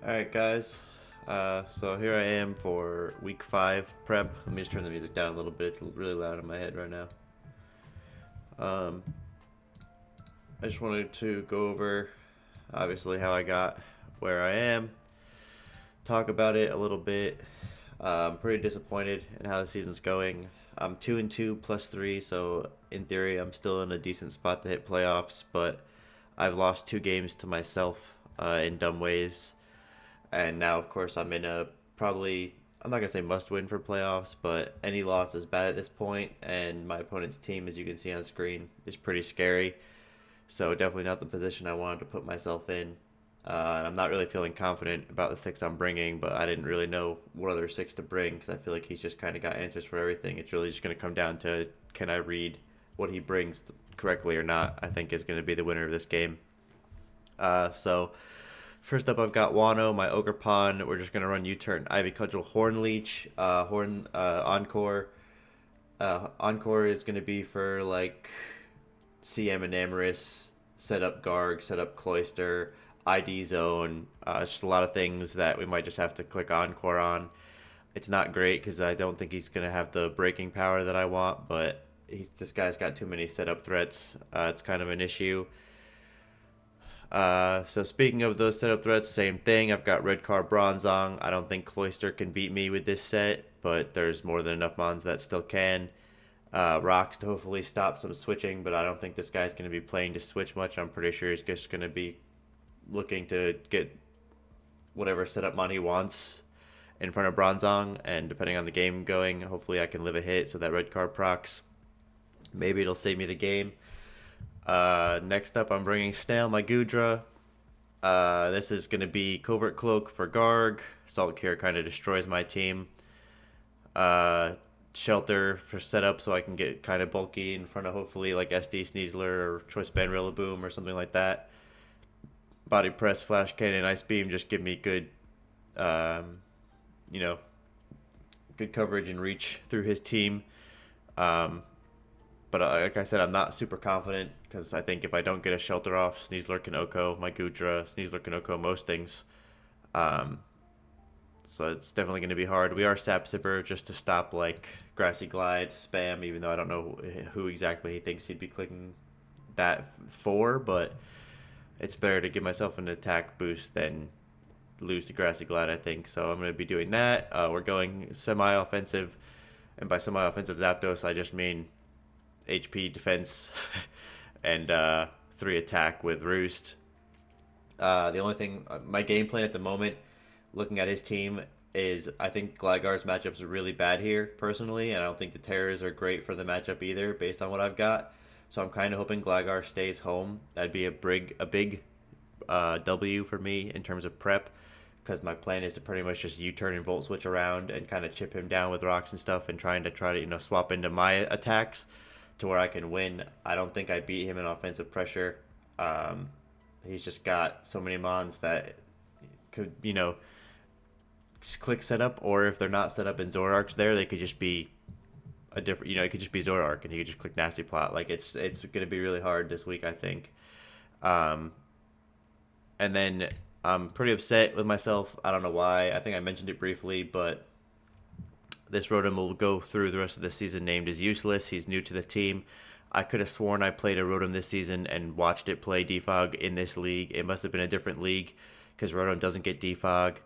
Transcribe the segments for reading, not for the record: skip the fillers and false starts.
Alright, guys. So here I am for week 5 prep. Let me just turn the music down a little bit. It's really loud in my head right now. Um, I just wanted to go over, obviously, how I got where I am, talk about it a little bit. I'm pretty disappointed in how the season's going. I'm 2-2 plus 3, so in theory, I'm still in a decent spot to hit playoffs, but I've lost 2 games to myself in dumb ways. And now, of course, I'm in a probably, I'm not going to say must win for playoffs, but any loss is bad at this point. And my opponent's team, as you can see on screen, is pretty scary. So definitely not the position I wanted to put myself in. And I'm not really feeling confident about the 6 I'm bringing, but I didn't really know what other 6 to bring because I feel like he's just kind of got answers for everything. It's really just going to come down to can I read what he brings correctly or not, I think is going to be the winner of this game. So first up, I've got Wano, my Ogre Pawn. We're just going to run U-turn, Ivy Cudgel, Horn Leech, Encore. Encore is going to be for like CM and Amorous, set up Garg, set up Cloister, ID Zone. Just a lot of things that we might just have to click Encore on. It's not great because I don't think he's going to have the breaking power that I want, but this guy's got too many setup threats. It's kind of an issue. So speaking of those setup threats, same thing. I've got Red Car Bronzong. I don't think Cloister can beat me with this set, but there's more than enough mons that still can. Rocks to hopefully stop some switching, but I don't think this guy's going to be playing to switch much. I'm pretty sure he's just going to be looking to get whatever setup mon he wants in front of Bronzong, and depending on the game going, hopefully I can live a hit so that Red Card procs. Maybe it'll save me the game. Next up, I'm bringing Snail, my Gudra. This is going to be Covert Cloak for Garg. Salt Cure kind of destroys my team. Shelter for setup so I can get kind of bulky in front of hopefully like SD Sneasler or Choice Band Rillaboom or something like that. Body Press, Flash Cannon, Ice Beam just give me good, good coverage and reach through his team. But like I said, I'm not super confident because I think if I don't get a shelter off, Sneasler can Oko my Gudra. Sneasler can Oko most things. So it's definitely going to be hard. We are Sap Sipper just to stop like Grassy Glide spam, even though I don't know who exactly he thinks he'd be clicking that for, but it's better to give myself an attack boost than lose to Grassy Glide, I think. So I'm going to be doing that. We're going semi-offensive, and by semi-offensive Zapdos, I just mean HP defense and 3 attack with Roost. The only thing, my game plan at the moment, looking at his team, is I think Gligar's matchups are really bad here, personally, and I don't think the Terrors are great for the matchup either, based on what I've got. So I'm kind of hoping Gligar stays home. That'd be a big W for me in terms of prep, because my plan is to pretty much just U-turn and Volt Switch around and kind of chip him down with rocks and stuff and try to swap into my attacks to where I can win. I don't think I beat him in offensive pressure. He's just got so many mons that could, just click setup, or if they're not set up in Zoroark's there, they could just be a different, it could just be Zoroark and you could just click Nasty Plot. Like it's going to be really hard this week, I think. And then I'm pretty upset with myself. I don't know why. I think I mentioned it briefly, but this Rotom will go through the rest of the season named as useless. He's new to the team. I could have sworn I played a Rotom this season and watched it play Defog in this league. It must have been a different league because Rotom doesn't get Defog.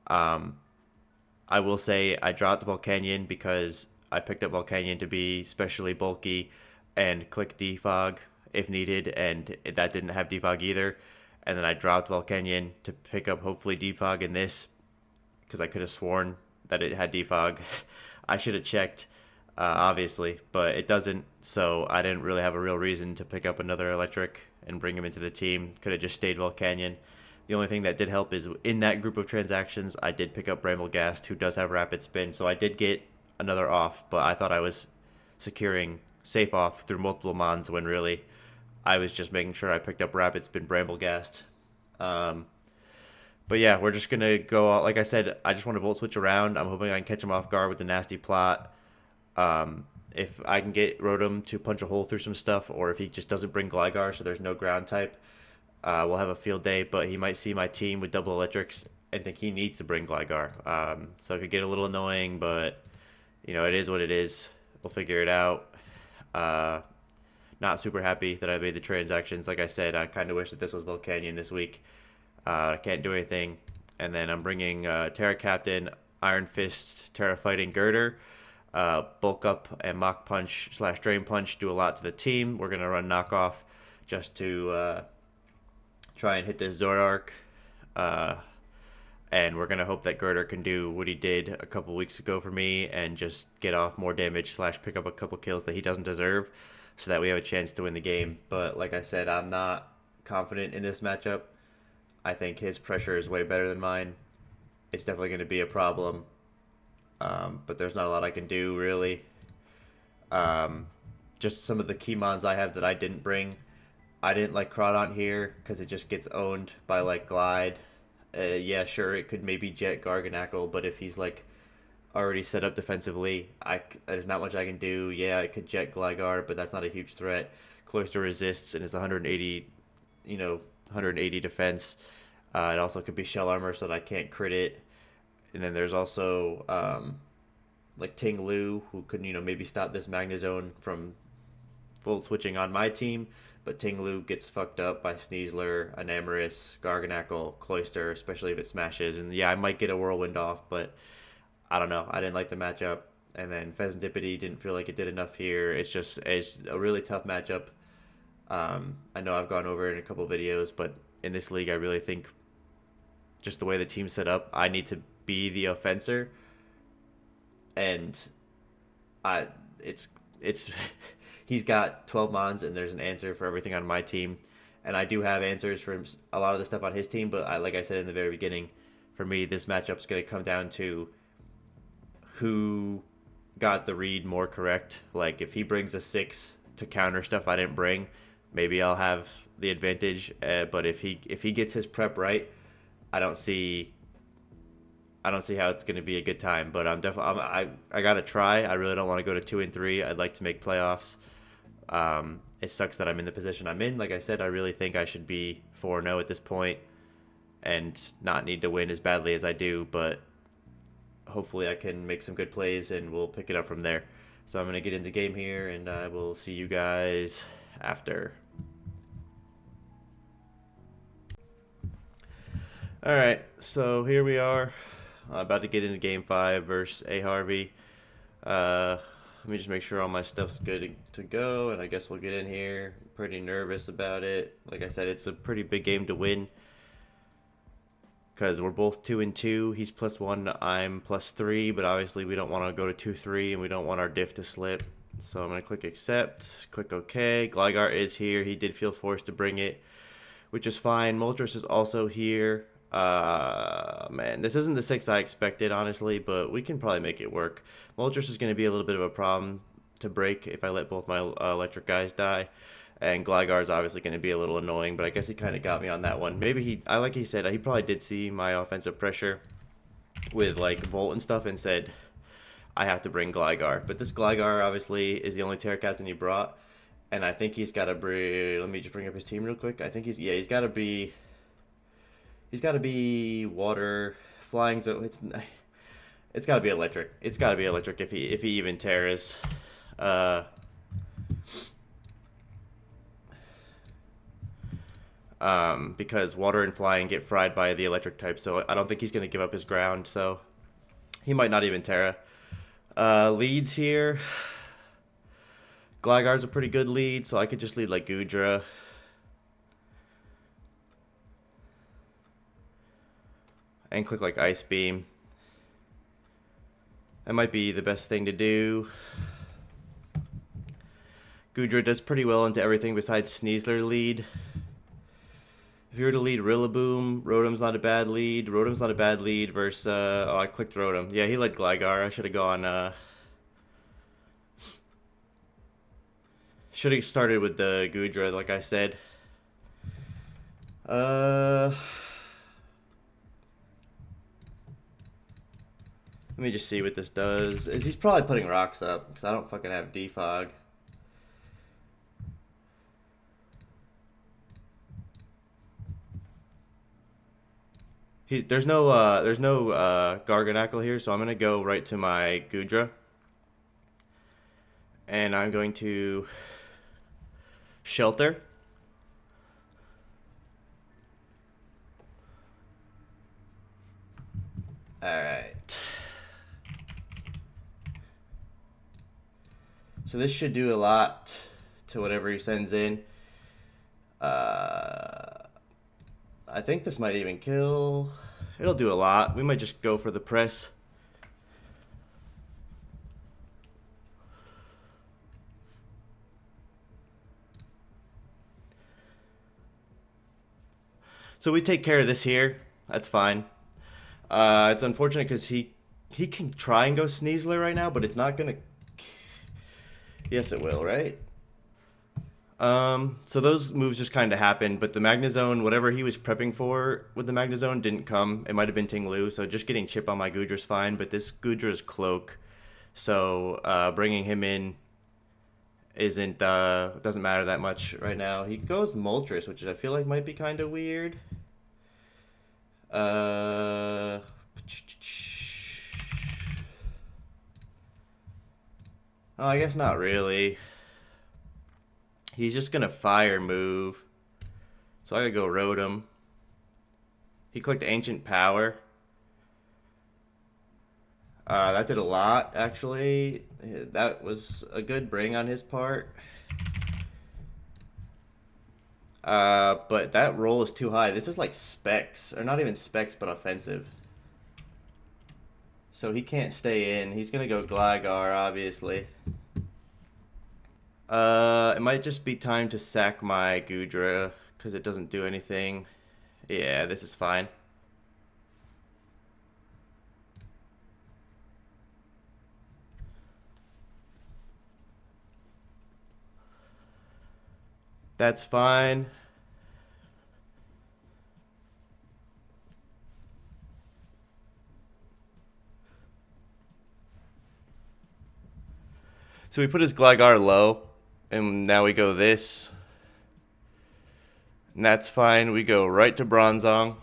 I will say I dropped Volcanion because I picked up Volcanion to be especially bulky and click Defog if needed, and that didn't have Defog either. And then I dropped Volcanion to pick up hopefully Defog in this because I could have sworn that it had Defog. I should have checked, obviously, but it doesn't, so I didn't really have a real reason to pick up another Electric and bring him into the team. Could have just stayed Volcanion. The only thing that did help is in that group of transactions, I did pick up Bramblegast, who does have Rapid Spin, so I did get another off, but I thought I was securing safe off through multiple mons when really I was just making sure I picked up Rapid Spin Bramblegast. But yeah, we're just going to go out. Like I said, I just want to Volt Switch around. I'm hoping I can catch him off guard with the Nasty Plot. If I can get Rotom to punch a hole through some stuff, or if he just doesn't bring Gligar so there's no ground type, we'll have a field day. But he might see my team with double electrics and think he needs to bring Gligar. So it could get a little annoying, but it is what it is. We'll figure it out. Not super happy that I made the transactions. Like I said, I kind of wish that this was Volcanion this week. I can't do anything. And then I'm bringing Terra Captain, Iron Fist, Terra Fighting Girder. Bulk Up and Mach Punch / Drain Punch do a lot to the team. We're going to run Knockoff just to try and hit this Zoroark. And we're going to hope that Girder can do what he did a couple weeks ago for me and just get off more damage / pick up a couple kills that he doesn't deserve so that we have a chance to win the game. But like I said, I'm not confident in this matchup. I think his pressure is way better than mine. It's definitely going to be a problem. But there's not a lot I can do, really. Just some of the key mons I have that I didn't bring. I didn't like Crawdont here because it just gets owned by like Glide. Yeah, sure, it could maybe jet Garganackle, but if he's like already set up defensively, there's not much I can do. Yeah, I could jet Gligar, but that's not a huge threat. Cloyster resists and it's 180, 180 defense. It also could be Shell Armor so that I can't crit it. And then there's also like Ting Lu, who could maybe stop this Magnezone from full switching on my team. But Ting Lu gets fucked up by Sneasler, Enamorus, Garganackle, Cloyster, especially if it smashes. And yeah, I might get a Whirlwind off, but I don't know. I didn't like the matchup. And then Pheasantipity didn't feel like it did enough here. It's a really tough matchup. I know I've gone over it in a couple videos, but in this league, I really think just the way the team's set up, I need to be the offenser. And it's he's got 12 mons and there's an answer for everything on my team, and I do have answers for a lot of the stuff on his team, but like I said in the very beginning, for me this matchup's going to come down to who got the read more correct. Like if he brings a 6 to counter stuff I didn't bring, maybe I'll have the advantage, but if he gets his prep right, I don't see how it's going to be a good time. But I got to try. I really don't want to go to 2-3. I'd like to make playoffs. It sucks that I'm in the position I'm in. Like I said, I really think I should be 4-0 at this point and not need to win as badly as I do, but hopefully I can make some good plays and we'll pick it up from there. So I'm going to get into game here and I will see you guys after. Alright, so here we are. About to get into game 5 versus A Harvey. Let me just make sure all my stuff's good to go, and I guess we'll get in here. Pretty nervous about it. Like I said, it's a pretty big game to win because we're both 2-2. He's +1, I'm +3, but obviously we don't want to go to 2-3 and we don't want our diff to slip. So I'm going to click accept, click OK. Gligar is here. He did feel forced to bring it, which is fine. Moltres is also here. Man, this isn't the 6 I expected, honestly, but we can probably make it work. Moltres is going to be a little bit of a problem to break if I let both my electric guys die. And Gligar is obviously going to be a little annoying, but I guess he kind of got me on that one. Maybe like he said, he probably did see my offensive pressure with like Volt and stuff and said, I have to bring Gligar. But this Gligar obviously is the only Terra Captain he brought. And I think he's got to bring, let me just bring up his team real quick. I think he's got to be water, flying. So it's got to be electric. It's got to be electric if he even Terras. Because water and flying get fried by the electric type, so I don't think he's gonna give up his ground. So he might not even Terra. Leads here. Gligar's a pretty good lead, so I could just lead like Goodra. And click like Ice Beam. That might be the best thing to do. Goodra does pretty well into everything besides Sneasler lead. If you were to lead Rillaboom, Rotom's not a bad lead. Rotom's not a bad lead versus... oh, I clicked Rotom. Yeah, he led Gligar. I should have gone... should have started with the Goodra, like I said. Let me just see what this does. He's probably putting rocks up, because I don't fucking have Defog. There's no Garganackle here, so I'm gonna go right to my Gudra, and I'm going to shelter. All right. So this should do a lot to whatever he sends in. I think this might even kill. It'll do a lot. We might just go for the press. So we take care of this here. That's fine. It's unfortunate because he can try and go Sneasler right now, but it's not gonna. Yes, it will, right? So those moves just kind of happened, but the Magnezone, whatever he was prepping for with the Magnezone, didn't come. It might have been Ting Lu, so just getting chip on my Gudra's fine, but this Gudra's Cloak, so bringing him in isn't doesn't matter that much right now. He goes Moltres, which I feel like might be kind of weird. Oh, I guess not really. He's just gonna fire move. So I gotta go Rotom. He clicked Ancient Power. That did a lot, actually. That was a good bring on his part. But that roll is too high. This is like specs, or not even specs, but offensive. So he can't stay in. He's gonna go Gligar, obviously. It might just be time to sack my Gudra, because it doesn't do anything. Yeah, this is fine. That's fine. So we put his Gligar low, and now we go this. And that's fine. We go right to Bronzong.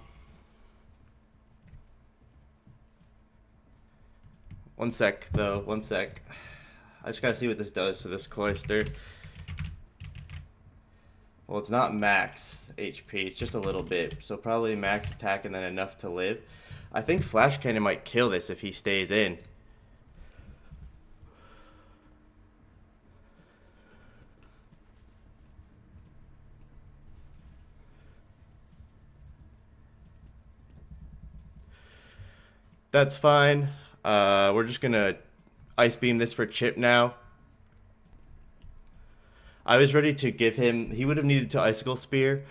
One sec, though. One sec. I just gotta see what this does to this Cloyster. Well, it's not max HP. It's just a little bit. So probably max attack and then enough to live. I think Flash Cannon might kill this if he stays in. That's fine. We're just gonna Ice Beam this for Chip now. I was ready to give him. He would have needed to Icicle Spear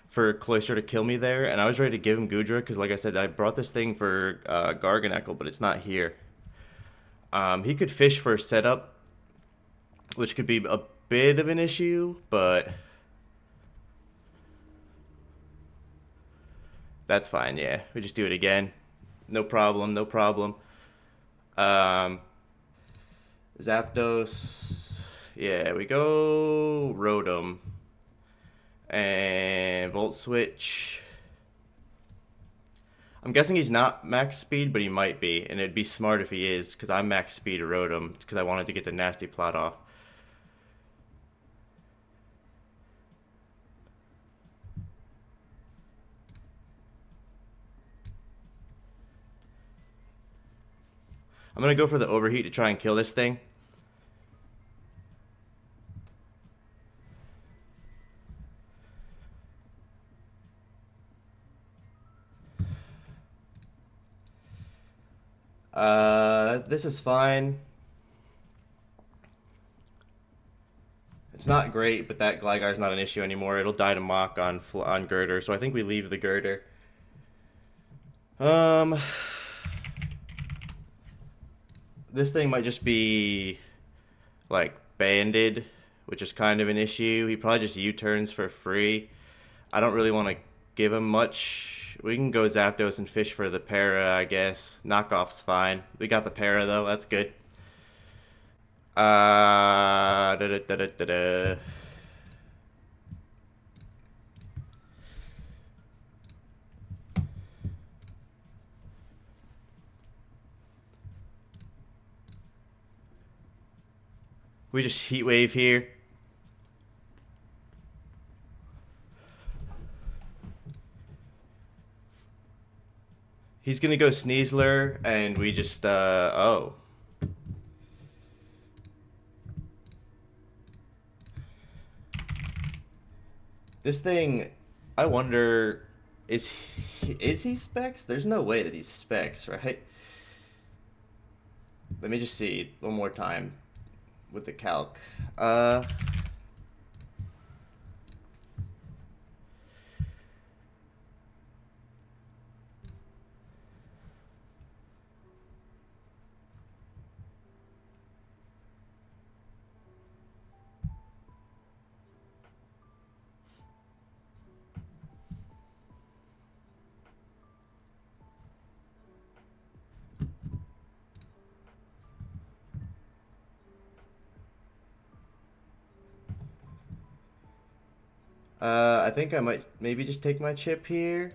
for Cloyster to kill me there, and I was ready to give him Gudra because, like I said, I brought this thing for Garganackle, but it's not here. He could fish for a setup, which could be a bit of an issue, but that's fine. Yeah, we just do it again. No problem. No problem. Zapdos. Yeah, we go Rotom. And Volt Switch. I'm guessing he's not max speed, but he might be. And it'd be smart if he is, because I'm max speed to Rotom, because I wanted to get the nasty plot off. I'm going to go for the Overheat to try and kill this thing. This is fine. It's not great, but that Gligar's not an issue anymore. It'll die to Mach on Girder, so I think we leave the Girder. This thing might just be like banded, which is kind of an issue. He probably just U-turns for free. I don't really want to give him much. We can go Zapdos and fish for the para, I guess. Knockoff's fine. We got the para though. That's good. Da, da, da, da, da, da. We just heat wave here. He's gonna go Sneasler, and we just oh. This thing, I wonder, is he specs? There's no way that he's specs, right? Let me just see one more time with the calc. I think I might maybe just take my chip here.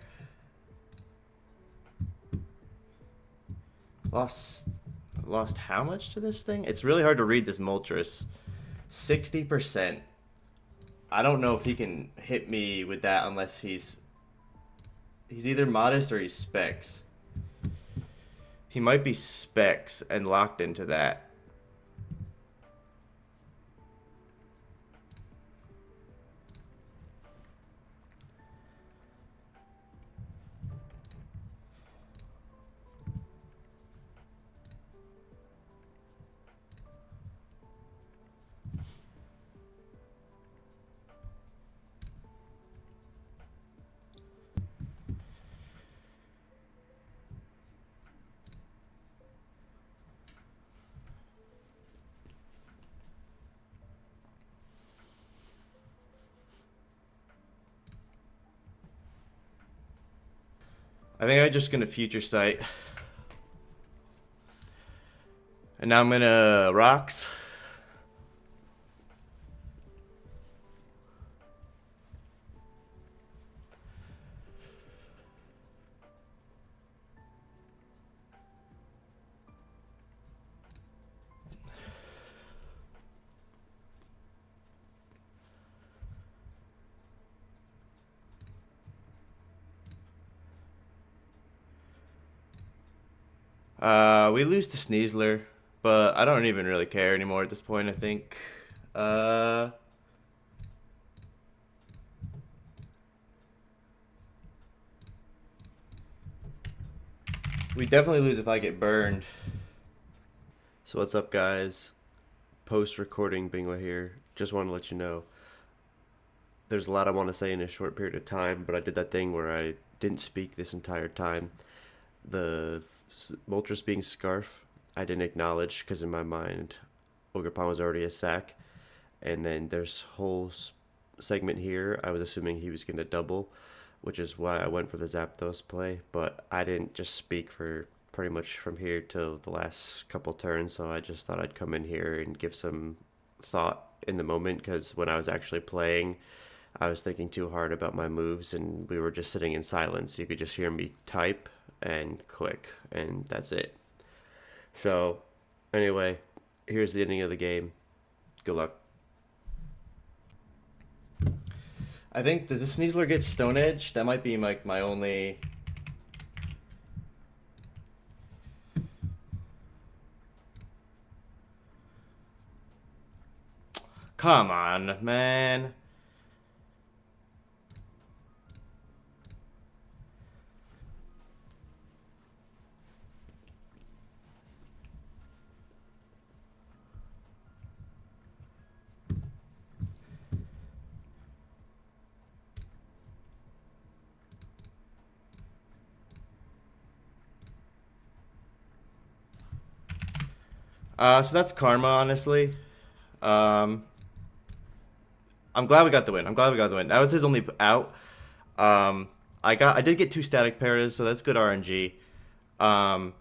Lost how much to this thing? It's really hard to read this Moltres. 60%. I don't know if he can hit me with that unless he's either modest or he's specs. He might be specs and locked into that. I think I'm just gonna future sight. And now I'm gonna rocks. We lose to Sneasler, but I don't even really care anymore at this point, I think. Uh, we definitely lose if I get burned. So what's up, guys? Post-recording Bingla here. Just want to let you know. There's a lot I want to say in a short period of time, but I did that thing where I didn't speak this entire time. The Moltres being Scarf, I didn't acknowledge because in my mind, Ogerpon was already a sack. And then there's whole segment here, I was assuming he was going to double, which is why I went for the Zapdos play. But I didn't just speak for pretty much from here till the last couple turns, so I just thought I'd come in here and give some thought in the moment because when I was actually playing, I was thinking too hard about my moves and we were just sitting in silence. You could just hear me type and click, and that's it. So, anyway, here's the ending of the game. Good luck. I think, does this Sneasler get Stone Edge? That might be like my only... Come on, man. So that's karma, honestly. Um, I'm glad we got the win. I'm glad we got the win. That was his only out. I did get two static paras, so that's good RNG. Um,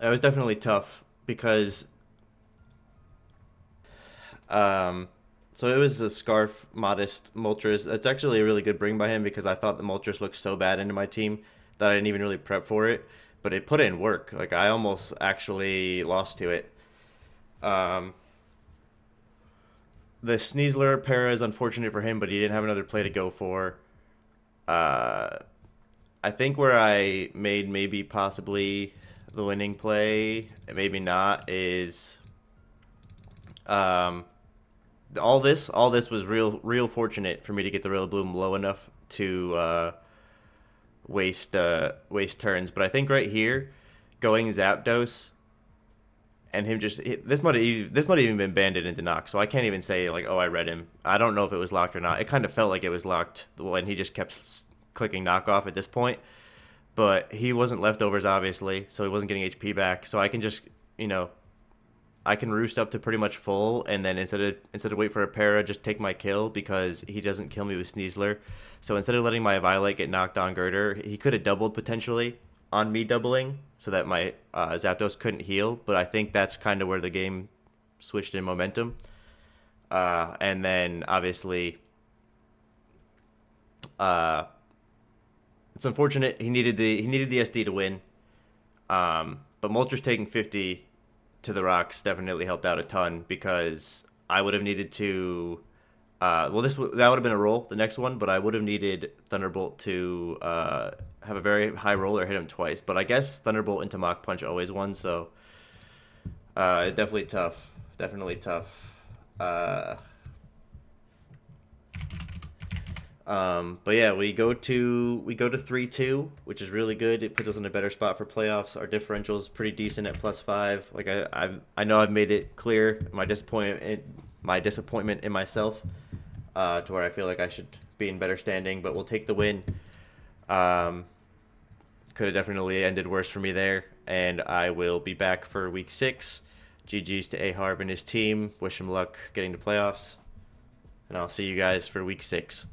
it was definitely tough because so it was a Scarf, Modest, Moltres. That's actually a really good bring by him because I thought the Moltres looked so bad into my team that I didn't even really prep for it. But it put in work. Like I almost actually lost to it. Um, the Sneasler para is unfortunate for him, but he didn't have another play to go for. Uh, I think where I made maybe possibly the winning play, maybe not, is um, all this was real fortunate for me to get the real bloom low enough to waste turns. But I think right here, going Zapdos and him just this might have even been banded into knock. So I can't even say like, oh, I read him. I don't know if it was locked or not. It kind of felt like it was locked when he just kept clicking knockoff at this point. But he wasn't leftovers obviously, so he wasn't getting HP back. So I can just I can roost up to pretty much full, and then instead of wait for a para, just take my kill because he doesn't kill me with Sneasler. So instead of letting my Violet get knocked on Girder, he could have doubled potentially on me doubling, so that my Zapdos couldn't heal. But I think that's kind of where the game switched in momentum. And then obviously, uh, it's unfortunate he needed the SD to win. But Moltres taking 50 to the rocks definitely helped out a ton because I would have needed to. That would have been a roll, the next one, but I would have needed Thunderbolt to have a very high roll or hit him twice. But I guess Thunderbolt into Mach Punch always won, so definitely tough. Definitely tough. But yeah, we go to 3-2, which is really good. It puts us in a better spot for playoffs. Our differential is pretty decent at +5. Like I know I've made it clear my disappointment in myself, to where I feel like I should be in better standing. But we'll take the win. Could have definitely ended worse for me there, and I will be back for week 6. GG's to A Harv and his team. Wish him luck getting to playoffs, and I'll see you guys for week 6.